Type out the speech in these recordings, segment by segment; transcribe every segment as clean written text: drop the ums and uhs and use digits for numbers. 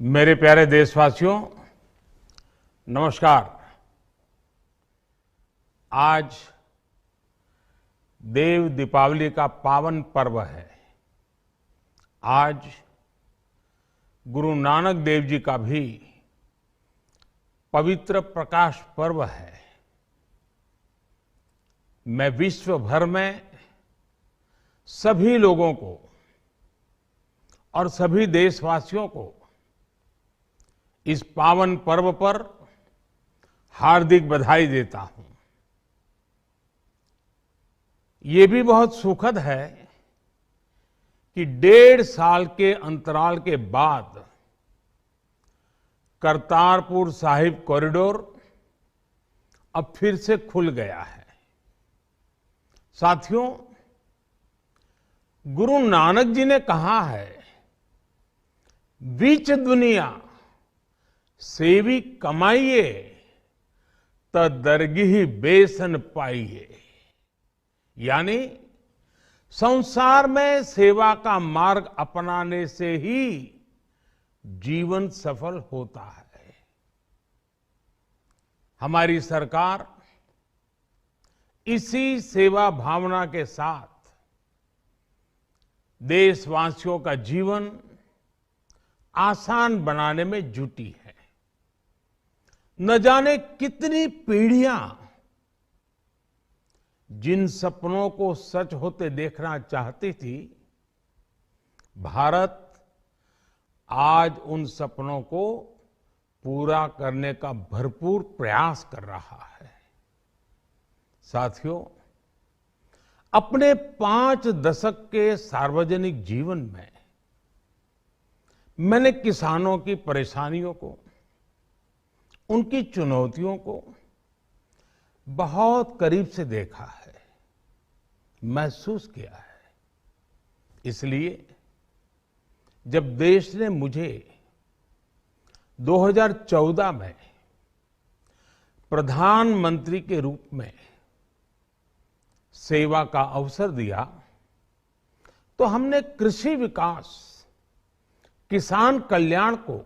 मेरे प्यारे देशवासियों, नमस्कार। आज देव दीपावली का पावन पर्व है। आज गुरु नानक देव जी का भी पवित्र प्रकाश पर्व है। मैं विश्व भर में सभी लोगों को और सभी देशवासियों को इस पावन पर्व पर हार्दिक बधाई देता हूं। ये भी बहुत सुखद है कि 1.5 साल के अंतराल के बाद करतारपुर साहिब कॉरिडोर अब फिर से खुल गया है। साथियों, गुरु नानक जी ने कहा है, बीच दुनिया सेवी कमाइए त दरगिही बेसन पाइए। यानी संसार में सेवा का मार्ग अपनाने से ही जीवन सफल होता है। हमारी सरकार इसी सेवा भावना के साथ देशवासियों का जीवन आसान बनाने में जुटी है। न जाने कितनी पीढ़ियां जिन सपनों को सच होते देखना चाहती थी, भारत आज उन सपनों को पूरा करने का भरपूर प्रयास कर रहा है। साथियों, अपने 5 दशक के सार्वजनिक जीवन में मैंने किसानों की परेशानियों को, उनकी चुनौतियों को बहुत करीब से देखा है, महसूस किया है। इसलिए जब देश ने मुझे 2014 में प्रधानमंत्री के रूप में सेवा का अवसर दिया, तो हमने कृषि विकास, किसान कल्याण को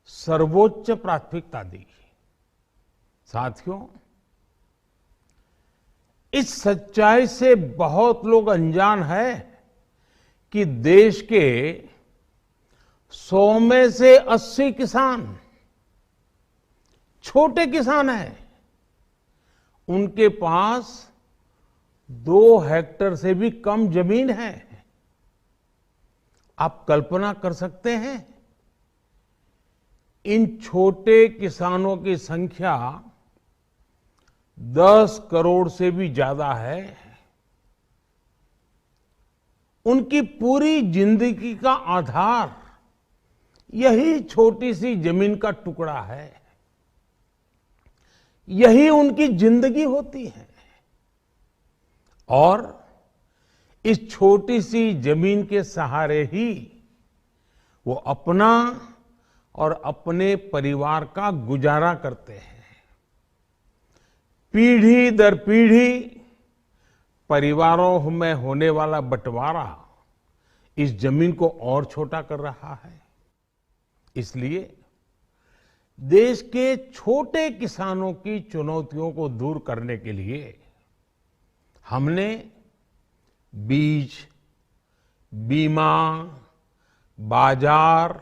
सर्वोच्च प्राथमिकता दी। साथियों, इस सच्चाई से बहुत लोग अनजान हैं कि देश के 100 में से 80 किसान छोटे किसान हैं। उनके पास 2 हेक्टेयर से भी कम जमीन है। आप कल्पना कर सकते हैं, इन छोटे किसानों की संख्या 10 करोड़ से भी ज्यादा है। उनकी पूरी जिंदगी का आधार यही छोटी सी जमीन का टुकड़ा है। यही उनकी जिंदगी होती है। और इस छोटी सी जमीन के सहारे ही वो अपना और अपने परिवार का गुजारा करते हैं। पीढ़ी दर पीढ़ी परिवारों में होने वाला बंटवारा इस जमीन को और छोटा कर रहा है। इसलिए देश के छोटे किसानों की चुनौतियों को दूर करने के लिए हमने बीज, बीमा, बाजार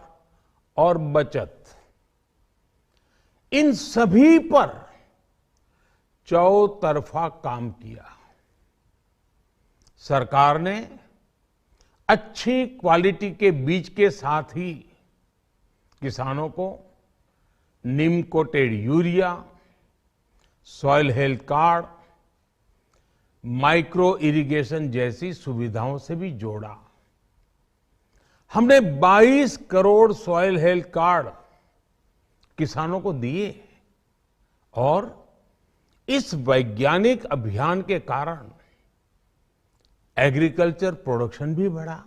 और बचत, इन सभी पर चौतरफा काम किया। सरकार ने अच्छी क्वालिटी के बीज के साथ ही किसानों को neem coated urea, soil health card, micro irrigation जैसी सुविधाओं से भी जोड़ा। हमने 22 करोड़ सॉइल हेल्थ कार्ड किसानों को दिए और इस वैज्ञानिक अभियान के कारण एग्रीकल्चर प्रोडक्शन भी बढ़ा।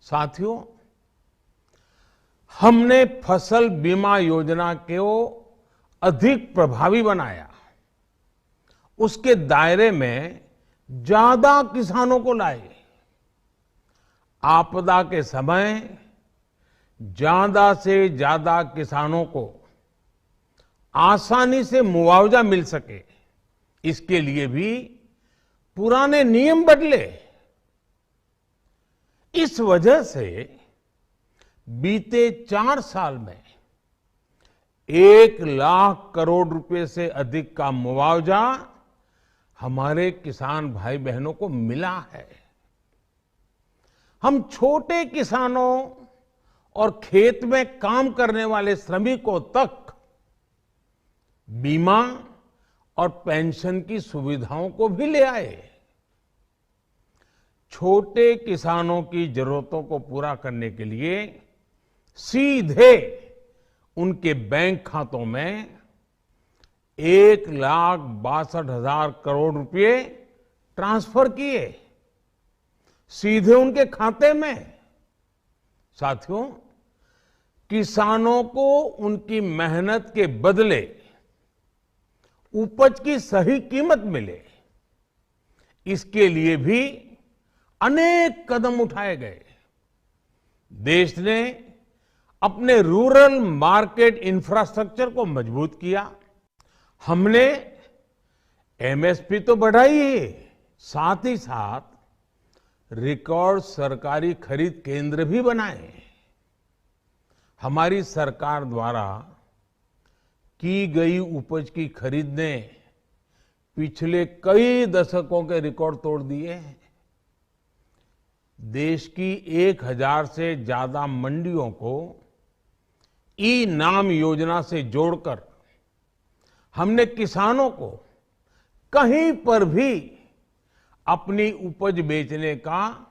साथियों, हमने फसल बीमा योजना को अधिक प्रभावी बनाया। उसके दायरे में ज्यादा किसानों को लाए। आपदा के समय ज्यादा से ज्यादा किसानों को आसानी से मुआवजा मिल सके, इसके लिए भी पुराने नियम बदले। इस वजह से बीते 4 साल में 1 लाख करोड़ रुपए से अधिक का मुआवजा हमारे किसान भाई बहनों को मिला है। हम छोटे किसानों और खेत में काम करने वाले श्रमिकों तक बीमा और पेंशन की सुविधाओं को भी ले आए। छोटे किसानों की जरूरतों को पूरा करने के लिए सीधे उनके बैंक खातों में 1,62,000 करोड़ रुपए ट्रांसफर किए, सीधे उनके खाते में। साथियों, किसानों को उनकी मेहनत के बदले उपज की सही कीमत मिले, इसके लिए भी अनेक कदम उठाए गए। देश ने अपने रूरल मार्केट इंफ्रास्ट्रक्चर को मजबूत किया। हमने एमएसपी तो बढ़ाई ही, साथ ही साथ रिकॉर्ड सरकारी खरीद केंद्र भी बनाए। हमारी सरकार द्वारा की गई उपज की खरीद ने पिछले कई दशकों के रिकॉर्ड तोड़ दिए हैं। देश की 1,000 से ज्यादा मंडियों को ई नाम योजना से जोड़कर हमने किसानों को कहीं पर भी अपनी उपज बेचने का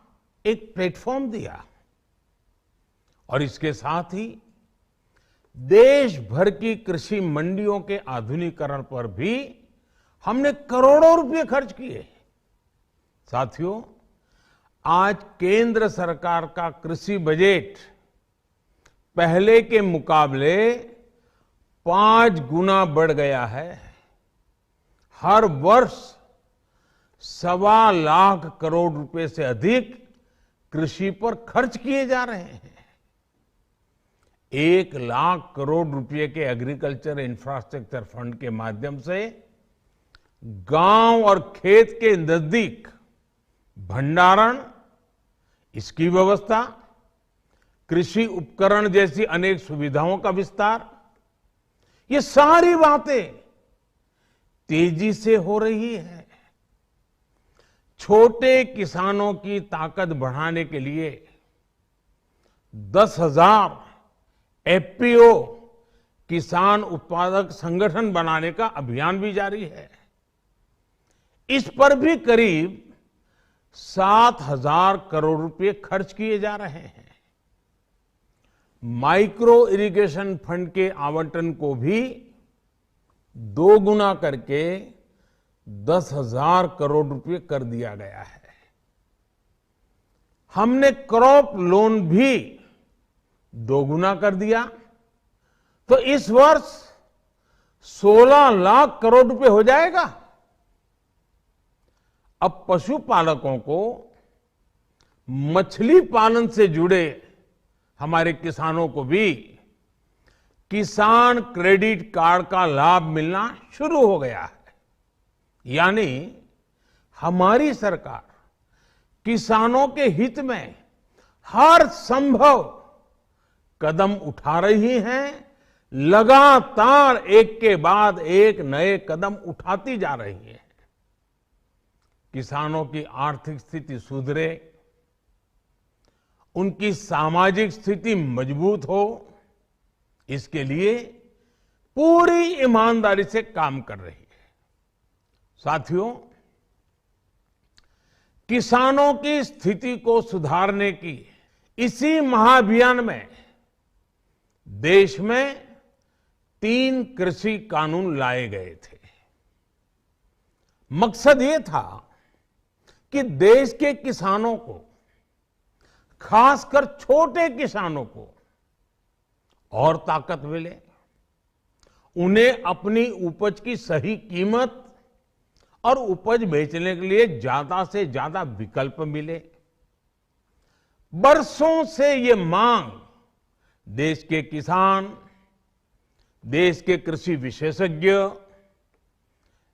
एक प्लेटफॉर्म दिया। और इसके साथ ही देश भर की कृषि मंडियों के आधुनिकीकरण पर भी हमने करोड़ों रुपए खर्च किए। साथियों, आज केंद्र सरकार का कृषि बजट पहले के मुकाबले 5 गुना बढ़ गया है। हर वर्ष 1.25 लाख करोड़ रुपए से अधिक कृषि पर खर्च किए जा रहे हैं। 1 लाख करोड़ रुपए के एग्रीकल्चर इंफ्रास्ट्रक्चर फंड के माध्यम से गांव और खेत के नजदीक भंडारण, इसकी व्यवस्था, कृषि उपकरण जैसी अनेक सुविधाओं का विस्तार, ये सारी बातें तेजी से हो रही है। छोटे किसानों की ताकत बढ़ाने के लिए 10,000 एफपीओ किसान उत्पादक संगठन बनाने का अभियान भी जारी है। इस पर भी करीब 7,000 करोड़ रुपए खर्च किए जा रहे हैं। माइक्रो इरिगेशन फंड के आवंटन को भी 2 गुना करके 10,000 करोड़ रुपए कर दिया गया है। हमने क्रॉप लोन भी 2 गुना कर दिया, तो इस वर्ष 16 लाख करोड़ रुपए हो जाएगा। अब पशुपालकों को मछली पालन से जुड़े हमारे किसानों को भी किसान क्रेडिट कार्ड का लाभ मिलना शुरू हो गया है। यानी हमारी सरकार किसानों के हित में हर संभव कदम उठा रही है, लगातार एक के बाद एक नए कदम उठाती जा रही है। किसानों की आर्थिक स्थिति सुधरे, उनकी सामाजिक स्थिति मजबूत हो, इसके लिए पूरी ईमानदारी से काम कर रही है। साथियों, किसानों की स्थिति को सुधारने की इसी महाअभियान में देश में 3 कृषि कानून लाए गए थे। मकसद ये था कि देश के किसानों को, खासकर छोटे किसानों को और ताकत मिले, उन्हें अपनी उपज की सही कीमत और उपज बेचने के लिए ज्यादा से ज्यादा विकल्प मिले। बरसों से ये मांग देश के किसान, देश के कृषि विशेषज्ञ,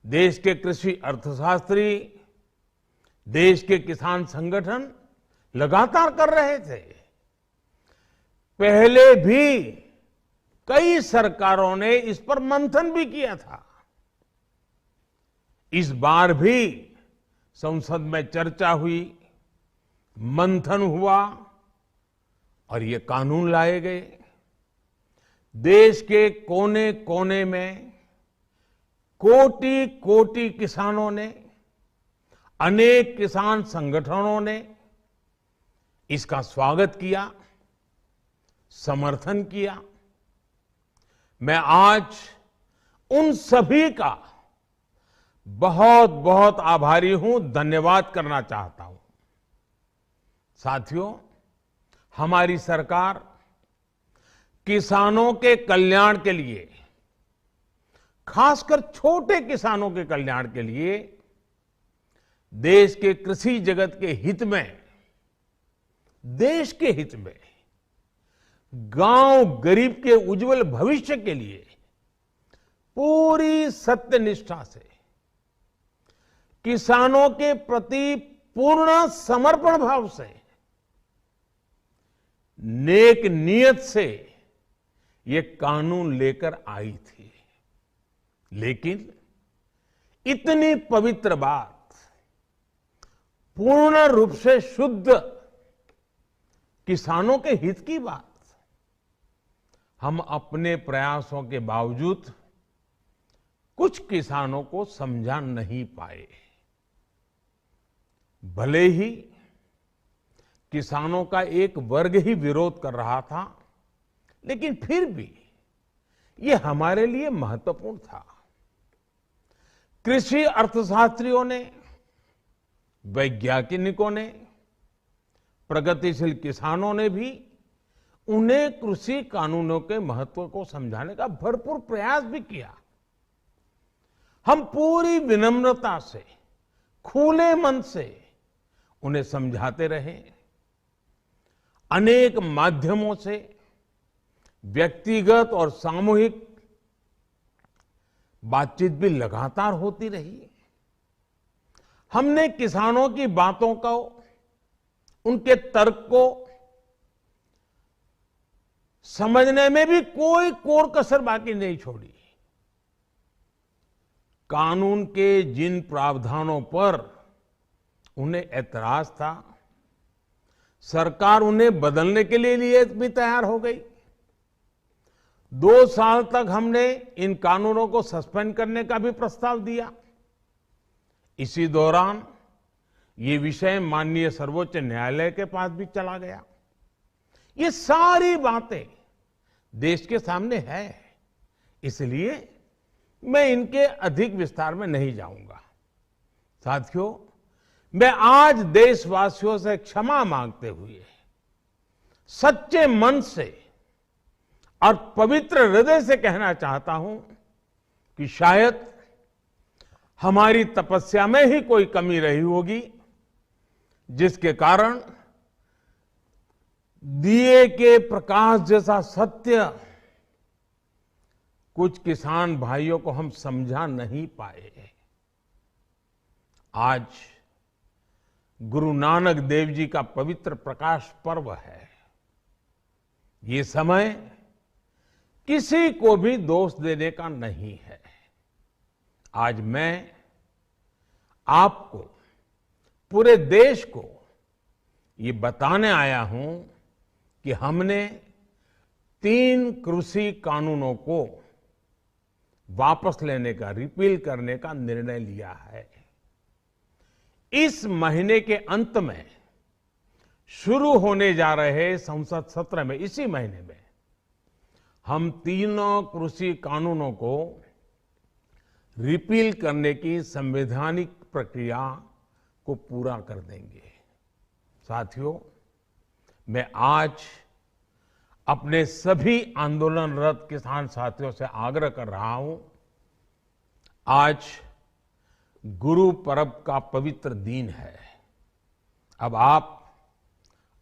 देश के कृषि अर्थशास्त्री, देश के किसान संगठन लगातार कर रहे थे। पहले भी कई सरकारों ने इस पर मंथन भी किया था। इस बार भी संसद में चर्चा हुई, मंथन हुआ और ये कानून लाए गए। देश के कोने कोने में कोटि कोटि किसानों ने, अनेक किसान संगठनों ने इसका स्वागत किया, समर्थन किया। मैं आज उन सभी का बहुत बहुत आभारी हूं, धन्यवाद करना चाहता हूं। साथियों, हमारी सरकार किसानों के कल्याण के लिए, खासकर छोटे किसानों के कल्याण के लिए, देश के कृषि जगत के हित में, देश के हित में, गांव गरीब के उज्जवल भविष्य के लिए पूरी सत्यनिष्ठा से, किसानों के प्रति पूर्ण समर्पण भाव से, नेक नियत से ये कानून लेकर आई थी। लेकिन इतनी पवित्र बात, पूर्ण रूप से शुद्ध किसानों के हित की बात, हम अपने प्रयासों के बावजूद कुछ किसानों को समझा नहीं पाए। भले ही किसानों का एक वर्ग ही विरोध कर रहा था, लेकिन फिर भी ये हमारे लिए महत्वपूर्ण था। कृषि अर्थशास्त्रियों ने, वैज्ञानिकों ने, प्रगतिशील किसानों ने भी उन्हें कृषि कानूनों के महत्व को समझाने का भरपूर प्रयास भी किया। हम पूरी विनम्रता से, खुले मन से उन्हें समझाते रहे। अनेक माध्यमों से व्यक्तिगत और सामूहिक बातचीत भी लगातार होती रही। हमने किसानों की बातों को, उनके तर्क को समझने में भी कोई कोर कसर बाकी नहीं छोड़ी। कानून के जिन प्रावधानों पर उन्हें ऐतराज था, सरकार उन्हें बदलने के लिए भी तैयार हो गई। 2 साल तक हमने इन कानूनों को सस्पेंड करने का भी प्रस्ताव दिया। इसी दौरान ये विषय माननीय सर्वोच्च न्यायालय के पास भी चला गया। ये सारी बातें देश के सामने है, इसलिए मैं इनके अधिक विस्तार में नहीं जाऊंगा। साथियों, मैं आज देशवासियों से क्षमा मांगते हुए सच्चे मन से और पवित्र हृदय से कहना चाहता हूं कि शायद हमारी तपस्या में ही कोई कमी रही होगी, जिसके कारण दिए के प्रकाश जैसा सत्य कुछ किसान भाइयों को हम समझा नहीं पाए। आज गुरु नानक देव जी का पवित्र प्रकाश पर्व है। ये समय किसी को भी दोष देने का नहीं है। आज मैं आपको, पूरे देश को ये बताने आया हूं कि हमने 3 कृषि कानूनों को वापस लेने का, रिपील करने का निर्णय लिया है। इस महीने के अंत में शुरू होने जा रहे संसद सत्र में, इसी महीने में, हम 3 कृषि कानूनों को रिपील करने की संवैधानिक प्रक्रिया को पूरा कर देंगे। साथियों, मैं आज अपने सभी आंदोलनरत किसान साथियों से आग्रह कर रहा हूं, आज गुरु पर्व का पवित्र दिन है। अब आप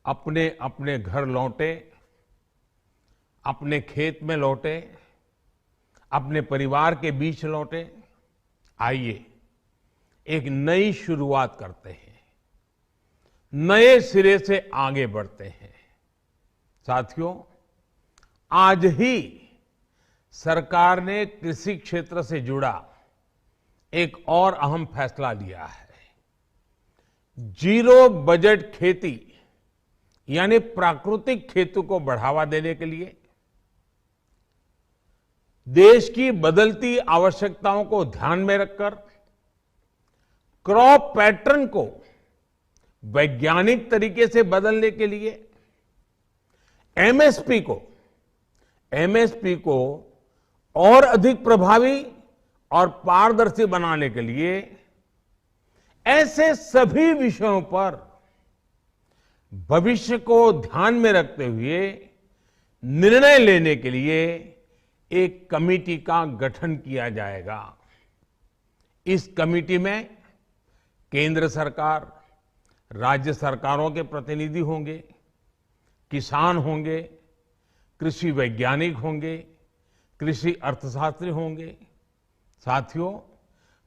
अपने अपने घर लौटे अपने खेत में लौटे, अपने परिवार के बीच लौटे। आइए एक नई शुरुआत करते हैं, नए सिरे से आगे बढ़ते हैं। साथियों, आज ही सरकार ने कृषि क्षेत्र से जुड़ा एक और अहम फैसला लिया है। जीरो बजट खेती यानी प्राकृतिक खेती को बढ़ावा देने के लिए देश की बदलती आवश्यकताओं को ध्यान में रखकर क्रॉप पैटर्न को वैज्ञानिक तरीके से बदलने के लिए एमएसपी को और अधिक प्रभावी और पारदर्शी बनाने के लिए ऐसे सभी विषयों पर भविष्य को ध्यान में रखते हुए निर्णय लेने के लिए एक कमेटी का गठन किया जाएगा। इस कमेटी में केंद्र सरकार, राज्य सरकारों के प्रतिनिधि होंगे, किसान होंगे, कृषि वैज्ञानिक होंगे, कृषि अर्थशास्त्री होंगे। साथियों,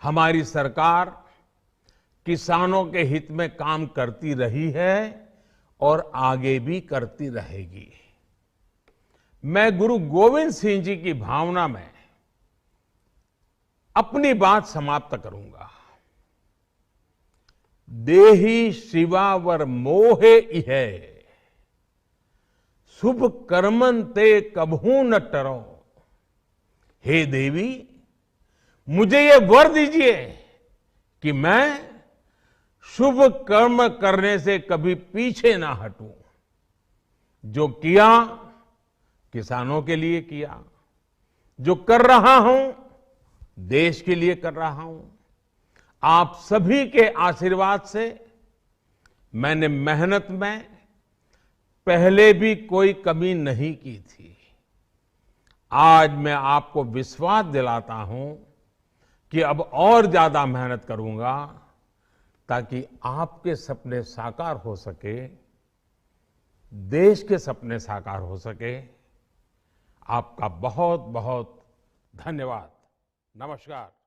हमारी सरकार किसानों के हित में काम करती रही है और आगे भी करती रहेगी। मैं गुरु गोविंद सिंह जी की भावना में अपनी बात समाप्त करूंगा। देहि शिवावर मोहे इहे, शुभ कर्मन ते कबहू न टरो। हे देवी, मुझे ये वर दीजिए कि मैं शुभ कर्म करने से कभी पीछे ना हटूं। जो किया किसानों के लिए किया, जो कर रहा हूं देश के लिए कर रहा हूं। आप सभी के आशीर्वाद से मैंने मेहनत में पहले भी कोई कमी नहीं की थी। आज मैं आपको विश्वास दिलाता हूं कि अब और ज्यादा मेहनत करूंगा ताकि आपके सपने साकार हो सके, देश के सपने साकार हो सके। आपका बहुत बहुत धन्यवाद। नमस्कार।